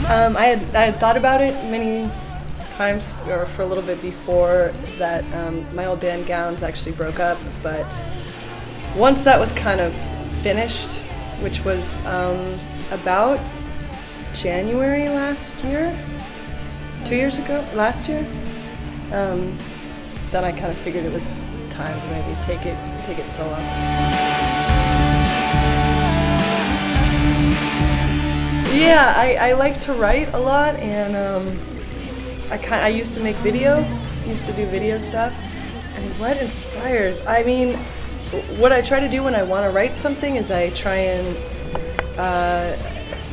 I had thought about it many times, or for a little bit before that. My old band Gowns actually broke up, but once that was kind of finished, which was about January last year, 2 years ago, last year, then I kind of figured it was time to maybe take it solo. Yeah, I like to write a lot, and I used to make video, used to do video stuff. And what inspires? I mean, what I try to do when I want to write something is I try and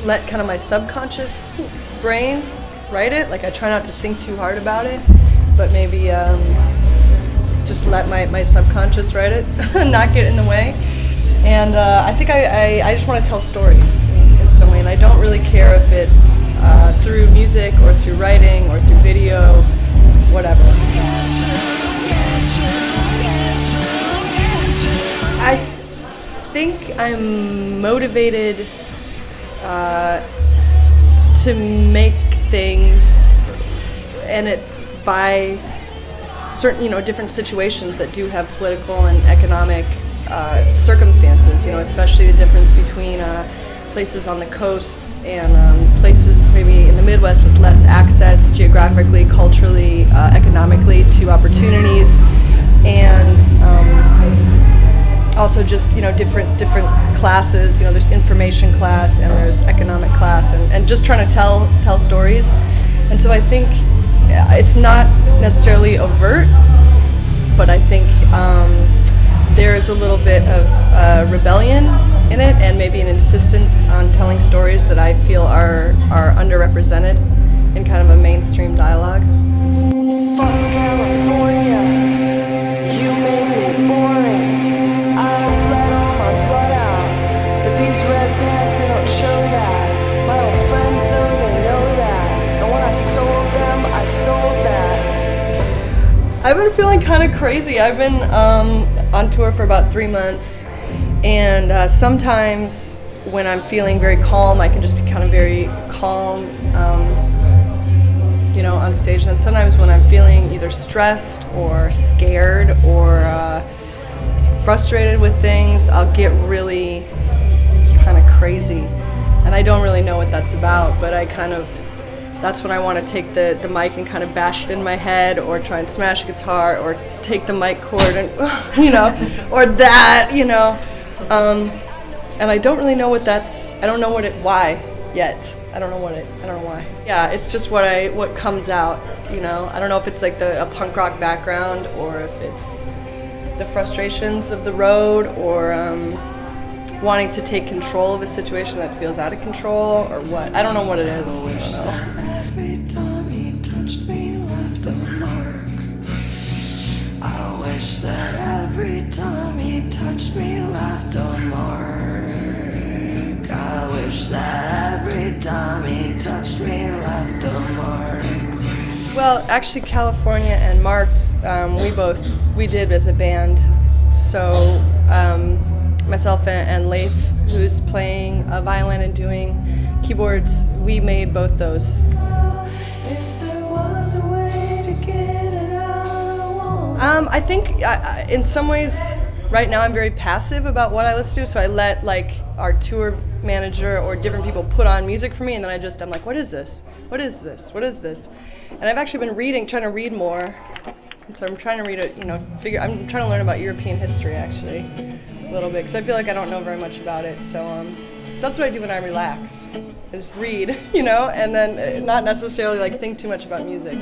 let kind of my subconscious brain write it. Like, I try not to think too hard about it, but maybe just let my subconscious write it, not get in the way. And I think I just want to tell stories in some way, and I don't really care if it's through music or through writing or through video, whatever. I think I'm motivated to make things, and it by certain, different situations that do have political and economic circumstances, especially the difference between places on the coasts and places maybe in the Midwest with less access geographically, culturally, economically to opportunities, and also just different classes. There's information class and there's economic class, and just trying to tell stories. And so I think it's not necessarily overt, but I think there's a little bit of rebellion in it, and maybe an insistence on telling stories that I feel are underrepresented in kind of a mainstream dialogue. Fuck California, you made me boring. I bled all my blood out, but these red pants, they don't show that. My old friends though, they know that. And when I sold them, I sold that. I've been feeling kind of crazy. I've been on tour for about 3 months, and sometimes when I'm feeling very calm, I can just be kind of very calm, on stage. And then sometimes when I'm feeling either stressed or scared or frustrated with things, I'll get really kind of crazy. And I don't really know what that's about, but that's when I want to take the mic and kind of bash it in my head, or try and smash a guitar, or take the mic cord and, or that, and I don't really know what that's, I don't know why yet. I don't know why. Yeah, it's just what comes out, I don't know if it's like a punk rock background, or if it's the frustrations of the road, or wanting to take control of a situation that feels out of control, or what. I don't know what it is. I don't know. Every time he touched me, left a mark. I wish that every time he touched me, left a mark. I wish that every time he touched me, left a mark. Well, actually, California and Mark's, we did as a band. So myself and Leif, who's playing violin and doing keyboards, we made both those. I think in some ways right now I'm very passive about what I listen to, so I let our tour manager or different people put on music for me, and then I'm like, what is this? What is this? What is this? And I've actually been trying to read more, and so I'm trying to read it, I'm trying to learn about European history actually a little bit, because I feel like I don't know very much about it. So that's what I do when I relax, is read, and then not necessarily think too much about music.